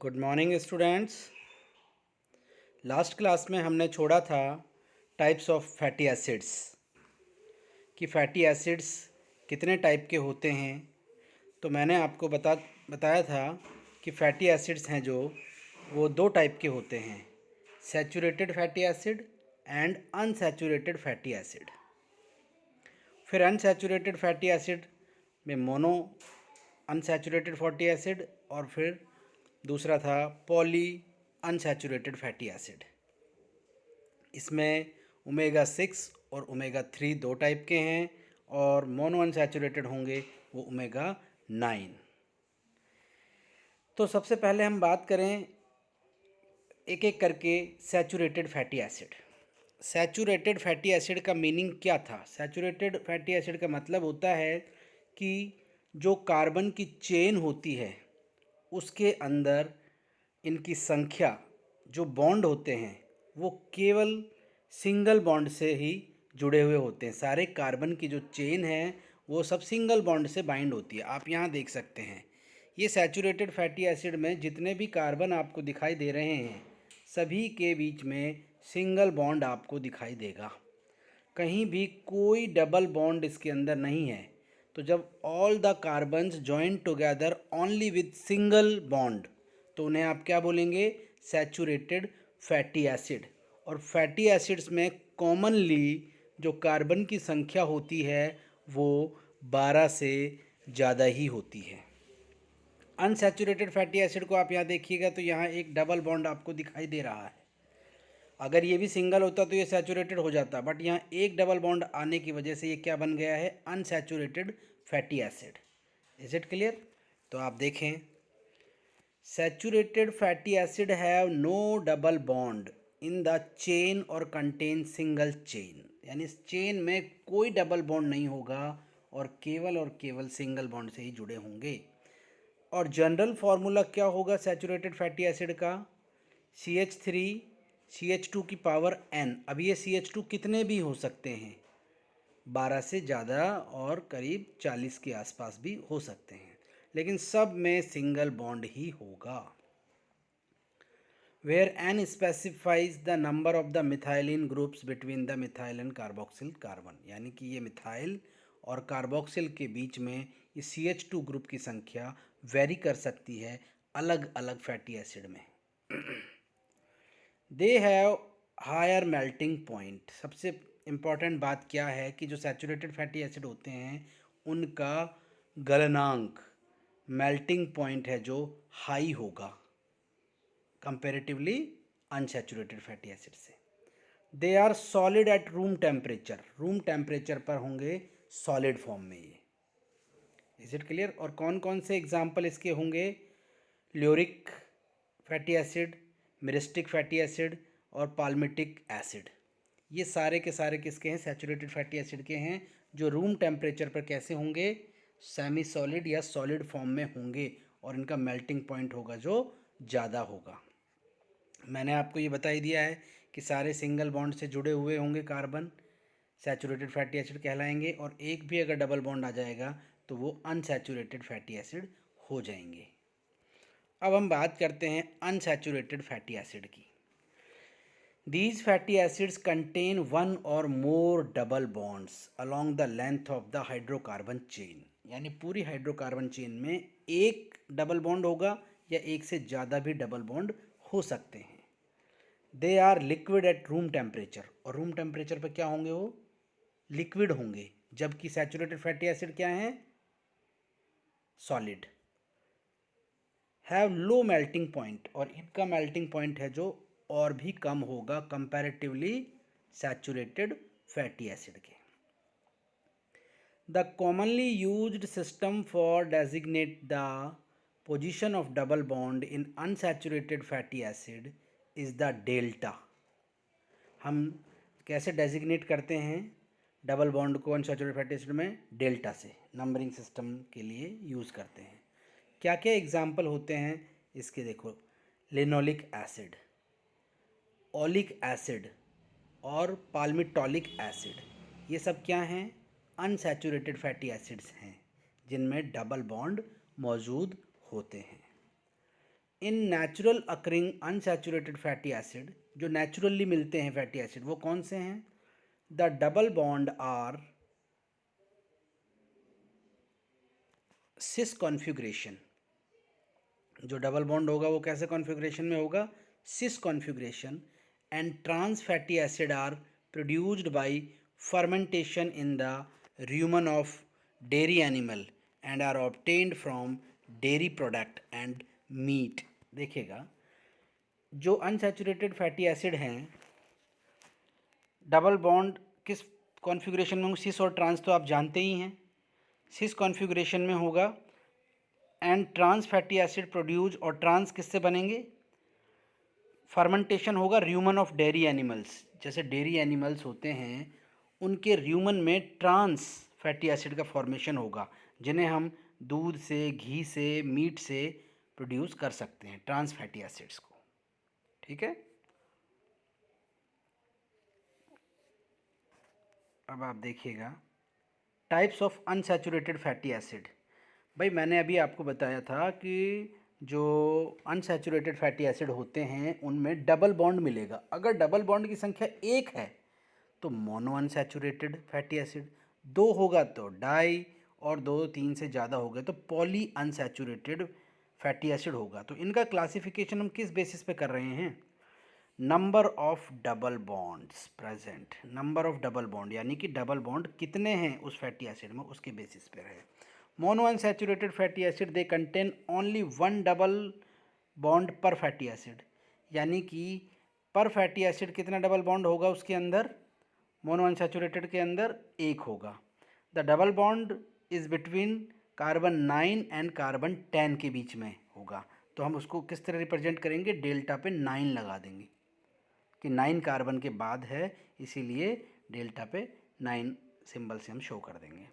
Good morning students. Last class में हमने छोड़ा था टाइप्स ऑफ फैटी एसिड्स कि फैटी एसिड्स कितने टाइप के होते हैं। तो मैंने आपको बताया था कि फैटी एसिड्स हैं जो वो दो टाइप के होते हैं, saturated fatty acid and unsaturated fatty acid. फिर अनसैचुरेटेड फैटी एसिड में मोनो अनसैचुरेटेड फैटी एसिड और फिर दूसरा था पॉली अनसैचुरेटेड फैटी एसिड। इसमें ओमेगा 6 और ओमेगा 3 दो टाइप के हैं और मोनो अनसैचुरेटेड होंगे वो ओमेगा 9। तो सबसे पहले हम बात करें एक एक करके saturated fatty acid. Saturated fatty acid का मीनिंग क्या था? सैचुरेटेड फैटी एसिड का मतलब होता है कि जो कार्बन की चेन होती है उसके अंदर इनकी संख्या, जो बॉन्ड होते हैं वो केवल सिंगल बॉन्ड से ही जुड़े हुए होते हैं। सारे कार्बन की जो चेन है वो सब सिंगल बॉन्ड से बाइंड होती है। आप यहाँ देख सकते हैं ये सैचुरेटेड फैटी एसिड में जितने भी कार्बन आपको दिखाई दे रहे हैं सभी के बीच में सिंगल बॉन्ड आपको दिखाई देगा, कहीं भी कोई डबल बॉन्ड इसके अंदर नहीं है। तो जब all the carbons join together only with single bond तो उन्हें आप क्या बोलेंगे? Saturated fatty acid. और फैटी एसिड्स में कॉमनली जो कार्बन की संख्या होती है वो 12 से ज़्यादा ही होती है। अनसैचुरेटेड फैटी एसिड को आप यहाँ देखिएगा तो यहाँ एक डबल बॉन्ड आपको दिखाई दे रहा है। अगर ये भी सिंगल होता तो ये सैचुरेटेड हो जाता, बट यहाँ एक डबल बॉन्ड आने की वजह से ये क्या बन गया है? Unsaturated fatty acid. Is it clear? तो आप देखें, saturated fatty acid have no double bond in the chain और कंटेन सिंगल चेन, यानी इस चेन में कोई डबल बॉन्ड नहीं होगा और केवल सिंगल बॉन्ड से ही जुड़े होंगे। और जनरल फार्मूला क्या होगा सैचुरेटेड फैटी एसिड का? CH3 CH2 की पावर n। अब ये CH2 कितने भी हो सकते हैं, 12 से ज़्यादा और करीब 40 के आसपास भी हो सकते हैं, लेकिन सब में सिंगल बॉन्ड ही होगा। Where n specifies the number of the methylene groups between the methyl and carboxyl carbon, यानी कि ये मिथाइल और कार्बोक्सिल के बीच में ये CH2 ग्रुप की संख्या वेरी कर सकती है अलग अलग फैटी एसिड में। They have higher melting point. सबसे इम्पॉर्टेंट बात क्या है कि जो सैचुरेटेड फैटी एसिड होते हैं उनका गलनांक, मेल्टिंग पॉइंट है जो हाई होगा कंपेरेटिवली अनसैचुरेटेड फैटी एसिड से। They are solid at room temperature, room temperature पर होंगे सॉलिड फॉर्म में ये। Is it clear? और कौन कौन से एग्जाम्पल इसके होंगे? Lauric fatty acid, myristic fatty acid और पाल्मिटिक एसिड। ये सारे के सारे किसके हैं? सैचुरेटेड फैटी एसिड के हैं, जो रूम टेम्परेचर पर कैसे होंगे? सेमी सॉलिड या सॉलिड फॉर्म में होंगे और इनका मेल्टिंग पॉइंट होगा जो ज़्यादा होगा। मैंने आपको ये बता ही दिया है कि सारे सिंगल बॉन्ड से जुड़े हुए होंगे कार्बन, सैचुरेटेड फैटी एसिड कहलाएंगे, और एक भी अगर डबल बॉन्ड आ जाएगा तो वो अनसैचुरेटेड फैटी एसिड हो जाएंगे। अब हम बात करते हैं अनसैचुरेटेड फैटी एसिड की। These fatty acids contain one or more double bonds along the length of the hydrocarbon chain, यानी पूरी हाइड्रोकार्बन चेन में एक डबल बॉन्ड होगा या एक से ज़्यादा भी डबल बॉन्ड हो सकते हैं। They are liquid at room temperature, और रूम टेम्परेचर पर क्या होंगे? वो लिक्विड होंगे, जबकि सैचुरेटेड फैटी एसिड क्या है? Solid. Have low melting point, और इनका मेल्टिंग पॉइंट है जो और भी कम होगा कंपैरेटिवली सैचुरेटेड फैटी एसिड के। The commonly used system for designate the position of double bond in unsaturated fatty acid is the delta. हम कैसे डेजिग्नेट करते हैं डबल बॉन्ड को अनसैचुरेटेड फैटी एसिड में? डेल्टा से नंबरिंग सिस्टम के लिए यूज़ करते हैं। क्या क्या एग्जाम्पल होते हैं इसके? देखो, लिनोलिक एसिड, ओलिक एसिड और पाल्मिटोलिक एसिड, ये सब क्या हैं? अनसैचुरेटेड फैटी एसिड्स हैं जिनमें डबल बॉन्ड मौजूद होते हैं। इन natural occurring unsaturated fatty acid, जो नेचुरली मिलते हैं फैटी एसिड, वो कौन से हैं? The double bond are cis configuration. जो डबल बॉन्ड होगा वो कैसे कॉन्फ़िगरेशन में होगा? Cis configuration. And trans fatty acid are produced by fermentation in the rumen of dairy animal and are obtained from dairy product and meat। देखिएगा, जो unsaturated fatty acid हैं, double bond किस configuration में होंगे? सिस और trans तो आप जानते ही हैं, सिस कॉन्फ़िगरेशन में होगा। And trans fatty acid produce, और ट्रांस किससे बनेंगे? फर्मेंटेशन होगा र्यूमन ऑफ डेयरी एनिमल्स। जैसे डेयरी एनिमल्स होते हैं, उनके र्यूमन में ट्रांस फैटी एसिड का फॉर्मेशन होगा, जिन्हें हम दूध से, घी से, मीट से प्रोड्यूस कर सकते हैं, ट्रांस फैटी एसिड्स को। ठीक है, अब आप देखिएगा types of unsaturated fatty acid. भाई मैंने अभी आपको बताया था कि जो अनसैचुरेटेड फैटी एसिड होते हैं उनमें डबल बॉन्ड मिलेगा। अगर डबल बॉन्ड की संख्या एक है तो मोनो अनसैचुरेटेड फैटी एसिड, दो होगा तो डाई, और दो तीन से ज़्यादा हो गए तो पॉली अनसैचुरेटेड फैटी एसिड होगा। तो इनका क्लासिफिकेशन हम किस बेसिस पे कर रहे हैं? Number of double bonds present, number of double bond यानी कि डबल बॉन्ड कितने हैं उस फैटी एसिड में, उसके बेसिस पे है। Mono unsaturated fatty acid they contain only one double bond पर फैटी एसिड, यानी कि पर फैटी एसिड कितना डबल बॉन्ड होगा उसके अंदर? मोनो अनसैचुरेटेड के अंदर एक होगा। The double bond is between carbon 9 and carbon 10 के बीच में होगा। तो हम उसको किस तरह रिप्रेजेंट करेंगे? डेल्टा पे 9 लगा देंगे कि 9 कार्बन के बाद है, इसीलिए डेल्टा पे 9 सिंबल से हम शो कर देंगे।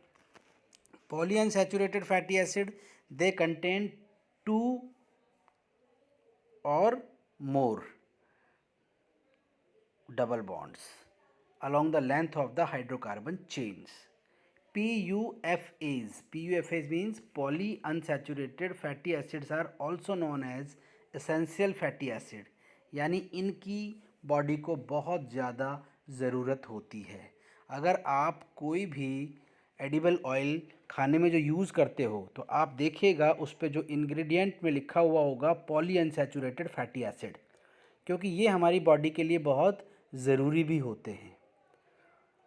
Polyunsaturated fatty acid they contain 2 और more double bonds along the length of the hydrocarbon chains। PUFAs means polyunsaturated fatty acids are also known as essential fatty acid, यानी इनकी बॉडी को बहुत ज़्यादा ज़रूरत होती है। अगर आप कोई भी एडिबल ऑयल खाने में जो यूज़ करते हो तो आप देखिएगा उस पर जो इंग्रेडिएंट में लिखा हुआ होगा पॉलीअनसैचुरेटेड फैटी एसिड, क्योंकि ये हमारी बॉडी के लिए बहुत ज़रूरी भी होते हैं।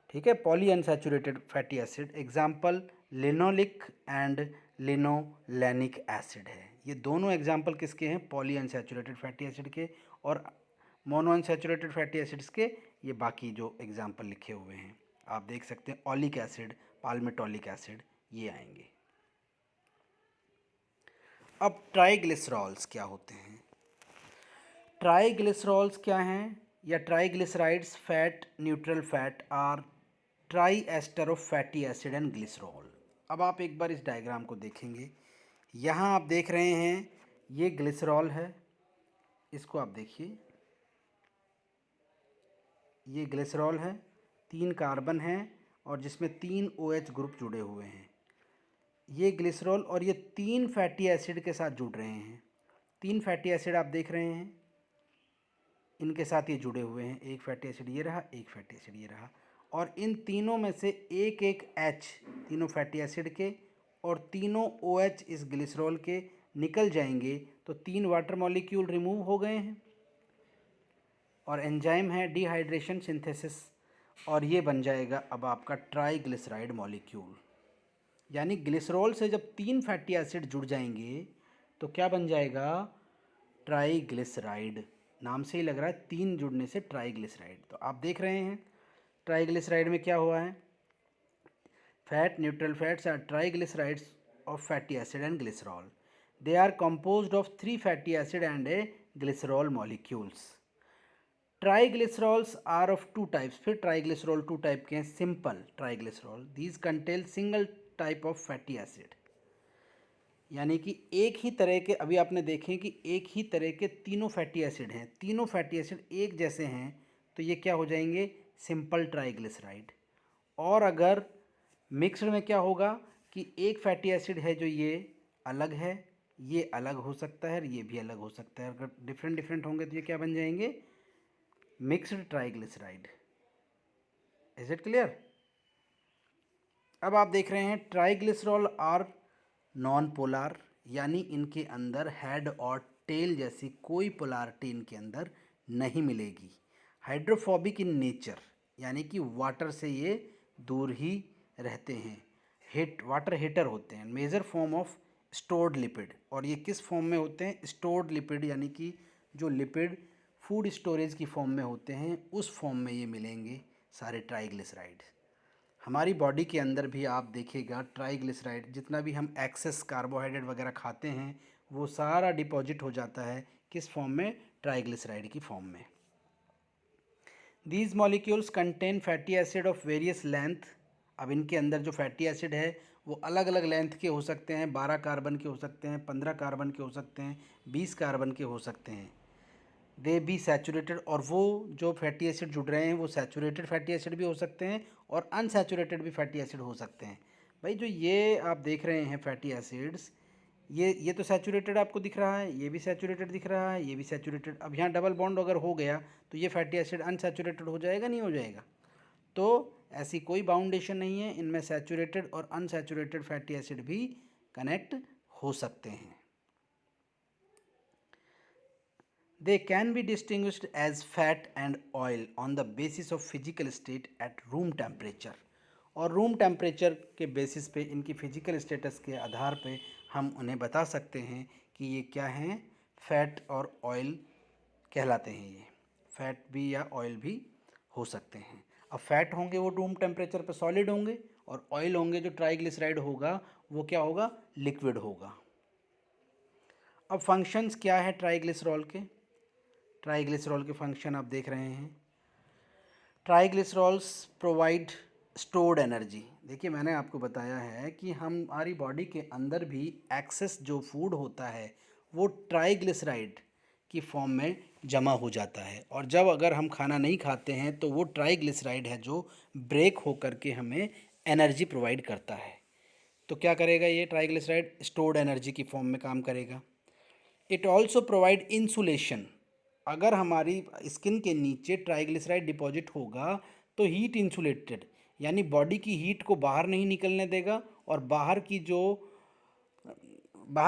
ठीक है, poly unsaturated fatty acid example linoleic and linolenic acid है। ये दोनों एग्जाम्पल किसके हैं? पॉली अनसैचुरेटेड फैटी एसिड के। और मोनो अनसैचुरेटेड फैटी एसिड्स के ये बाकी जो एग्जाम्पल लिखे हुए हैं आप देख सकते हैं, ऑलिक एसिड, पाल्मेटोलिक एसिड, ये आएंगे। अब ट्राइग्लिसरॉल्स क्या होते हैं? ट्राइग्लिसरॉल्स क्या हैं, या triglycerides fat neutral fat are tri ester of fatty acid and glycerol. अब आप एक बार इस डायग्राम को देखेंगे, यहाँ आप देख रहे हैं ये ग्लिसरॉल है, इसको आप देखिए, ये ग्लिसरॉल है, 3 कार्बन हैं और जिसमें 3 OH ग्रुप जुड़े हुए हैं। ये ग्लिसरॉल और ये 3 फैटी एसिड के साथ जुड़ रहे हैं। 3 फैटी एसिड आप देख रहे हैं, इनके साथ ये जुड़े हुए हैं। एक फैटी एसिड ये रहा, एक फैटी एसिड ये रहा, और इन तीनों में से एक एक H, तीनों फैटी एसिड के और तीनों OH इस ग्लिसरॉल के निकल जाएंगे तो 3 वाटर मॉलिक्यूल रिमूव हो गए हैं और एंजाइम है डिहाइड्रेशन सिंथेसिस, और ये बन जाएगा अब आपका ट्राइग्लिसराइड मॉलिक्यूल। यानी ग्लिसरॉल से जब 3 फैटी एसिड जुड़ जाएंगे तो क्या बन जाएगा? ट्राइग्लिसराइड। नाम से ही लग रहा है 3 जुड़ने से ट्राइग्लिसराइड। तो आप देख रहे हैं ट्राइग्लिसराइड में क्या हुआ है? Fat neutral fats are triglycerides of fatty acid and glycerol. They are composed of 3 fatty acid and a glycerol molecules. Triglycerols are of 2 types. फिर ट्राइग्लिसरॉल 2 टाइप के हैं। Simple triglycerol, these contain single type of fatty acid, यानी कि एक ही तरह के, अभी आपने देखें कि एक ही तरह के तीनों फैटी एसिड हैं, तीनों फैटी एसिड एक जैसे हैं, तो ये क्या हो जाएंगे? Simple triglyceride. और अगर मिक्सड में क्या होगा कि एक फैटी एसिड है जो ये अलग है ये अलग हो सकता है और ये भी अलग हो सकता है। अगर डिफरेंट डिफरेंट होंगे तो ये क्या बन जाएंगे? Mixed triglyceride. Is it clear? अब आप देख रहे हैं ट्राइग्लिसरॉल आर नॉन पोलार, यानी इनके अंदर हेड और टेल जैसी कोई पोलारिटी इनके अंदर नहीं मिलेगी। हाइड्रोफोबिक इन नेचर, यानी कि वाटर से ये दूर ही रहते हैं। वाटर हीटर होते हैं। Major form of stored lipid, और ये किस फॉर्म में होते हैं? स्टोर्ड लिपिड, यानी कि जो लिपिड फूड स्टोरेज की फॉर्म में होते हैं उस फॉर्म में ये मिलेंगे सारे ट्राइग्लिसराइड्स। हमारी बॉडी के अंदर भी आप देखिएगा ट्राइग्लिसराइड, जितना भी हम एक्सेस कार्बोहाइड्रेट वगैरह खाते हैं वो सारा डिपॉजिट हो जाता है किस फॉर्म में? ट्राइग्लिसराइड की फॉर्म में। These molecules contain fatty acid of various length. अब इनके अंदर जो फैटी एसिड है वो अलग अलग लेंथ के हो सकते हैं। 12 कार्बन के हो सकते हैं, 15 कार्बन के हो सकते हैं, 20 कार्बन के हो सकते हैं। दे बी सैचुरेटेड, और वो जो फैटी एसिड जुड़ रहे हैं वो सैचुरेटेड फैटी एसिड भी हो सकते हैं और अनसैचुरेटेड भी फैटी एसिड हो सकते हैं। भाई जो ये आप देख रहे हैं फैटी एसिड्स, ये तो सैचुरेटेड आपको दिख रहा है, ये भी सैचुरेटेड दिख रहा है, ये भी सैचुरेटेड। अब यहाँ डबल बॉन्ड अगर हो गया तो ये फैटी एसिड अनसैचुरेटेड हो जाएगा, नहीं हो जाएगा? तो ऐसी कोई बाउंडेशन नहीं है, इनमें सैचुरेटेड और अनसैचुरेटेड फैटी एसिड भी कनेक्ट हो सकते हैं। They can be distinguished as fat and oil on the basis of physical state at room temperature। और रूम टेम्परेचर के बेसिस पे, इनकी फिजिकल स्टेटस के आधार पे हम उन्हें बता सकते हैं कि ये क्या हैं, फैट और ऑयल कहलाते हैं। ये फैट भी या ऑयल भी हो सकते हैं। अब फैट होंगे वो रूम टेम्परेचर पे सॉलिड होंगे, और ऑयल होंगे जो ट्राइग्लिसराइड होगा वो क्या होगा? लिक्विड होगा। अब फंक्शंस क्या है ट्राइग्लिसरॉल के? ट्राइग्लिसरॉल के फंक्शन आप देख रहे हैं। ट्राइग्लिसरॉल्स प्रोवाइड स्टोर्ड एनर्जी। देखिए मैंने आपको बताया है कि हमारी बॉडी के अंदर भी एक्सेस जो फूड होता है वो ट्राइग्लिसराइड की फॉर्म में जमा हो जाता है, और जब अगर हम खाना नहीं खाते हैं तो वो ट्राइग्लिसराइड है जो ब्रेक होकर के हमें एनर्जी प्रोवाइड करता है। तो क्या करेगा ये ट्राइग्लिसराइड? स्टोर्ड एनर्जी की फॉर्म में काम करेगा। It also provide insulation. अगर हमारी स्किन के नीचे ट्राइग्लिसराइड डिपॉजिट होगा तो हीट इंसुलेटेड, यानी बॉडी की हीट को बाहर नहीं निकलने देगा, और बाहर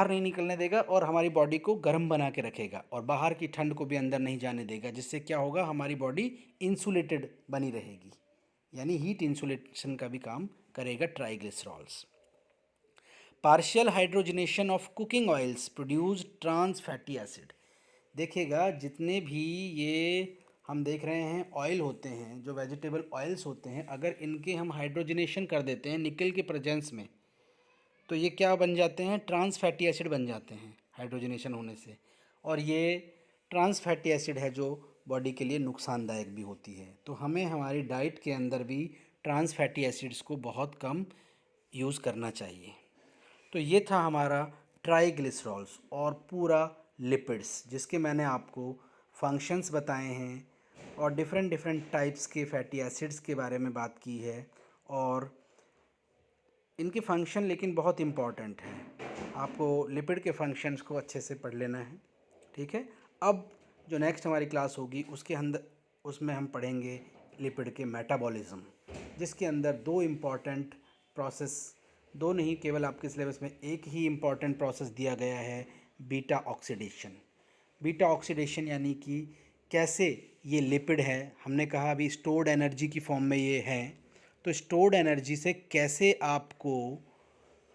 नहीं निकलने देगा और हमारी बॉडी को गर्म बना के रखेगा, और बाहर की ठंड को भी अंदर नहीं जाने देगा, जिससे क्या होगा? हमारी बॉडी इंसुलेटेड बनी रहेगी, यानी हीट इंसुलेशन का भी काम करेगा triglycerols. Partial hydrogenation of cooking oils produce trans fatty acid. देखिएगा जितने भी ये हम देख रहे हैं ऑयल होते हैं, जो वेजिटेबल ऑयल्स होते हैं, अगर इनके हम हाइड्रोजनेशन कर देते हैं निकल के प्रेजेंस में तो ये क्या बन जाते हैं? ट्रांस फैटी एसिड बन जाते हैं हाइड्रोजनेशन होने से। और ये ट्रांस फैटी एसिड है जो बॉडी के लिए नुकसानदायक भी होती है। तो हमें हमारी डाइट के अंदर भी ट्रांस फैटी एसिड्स को बहुत कम यूज़ करना चाहिए। तो ये था हमारा ट्राइग्लिसरॉल्स और पूरा लिपिड्स, जिसके मैंने आपको फंक्शंस बताए हैं और डिफरेंट डिफरेंट टाइप्स के फैटी एसिड्स के बारे में बात की है। और इनके फंक्शन लेकिन बहुत इम्पॉर्टेंट हैं, आपको लिपिड के फंक्शंस को अच्छे से पढ़ लेना है। ठीक है, अब जो नेक्स्ट हमारी क्लास होगी उसके अंदर उसमें हम पढ़ेंगे लिपिड के मेटाबॉलिज्म, जिसके अंदर दो इम्पॉर्टेंट प्रोसेस, दो नहीं केवल आपके सिलेबस में एक ही इम्पॉर्टेंट प्रोसेस दिया गया है, बीटा ऑक्सीडेशन। बीटा ऑक्सीडेशन यानी कि कैसे ये लिपिड है, हमने कहा अभी स्टोर्ड एनर्जी की फॉर्म में ये है, तो स्टोर्ड एनर्जी से कैसे आपको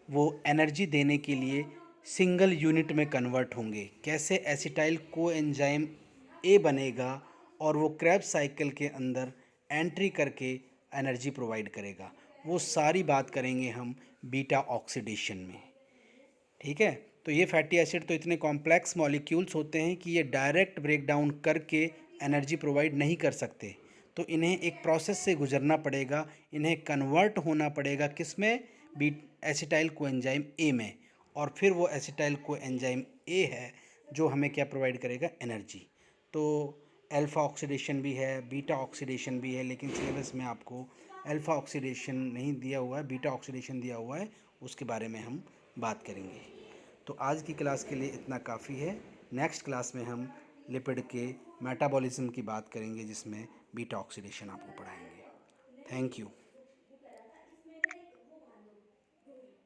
वो एनर्जी देने के लिए सिंगल यूनिट में कन्वर्ट होंगे, कैसे एसिटाइल कोएंजाइम ए बनेगा और वो क्रेब्स साइकिल के अंदर एंट्री करके एनर्जी प्रोवाइड करेगा, वो सारी बात करेंगे हम बीटा ऑक्सीडेशन में। ठीक है, तो ये फैटी एसिड तो इतने कॉम्प्लेक्स मॉलिक्यूल्स होते हैं कि ये डायरेक्ट ब्रेक डाउन करके एनर्जी प्रोवाइड नहीं कर सकते, तो इन्हें एक प्रोसेस से गुजरना पड़ेगा, इन्हें कन्वर्ट होना पड़ेगा किस में? एसिटाइल कोएंजाइम ए में, और फिर वो एसिटाइल कोएंजाइम ए है जो हमें क्या प्रोवाइड करेगा? एनर्जी। तो अल्फ़ा ऑक्सीडेशन भी है, बीटा ऑक्सीडेशन भी है, लेकिन सिलेबस में आपको अल्फ़ा ऑक्सीडेशन नहीं दिया हुआ है, बीटा ऑक्सीडेशन दिया हुआ है, उसके बारे में हम बात करेंगे। तो आज की क्लास के लिए इतना काफ़ी है। नेक्स्ट क्लास में हम लिपिड के मेटाबॉलिज्म की बात करेंगे, जिसमें बीटा ऑक्सीडेशन आपको पढ़ाएंगे। Thank you.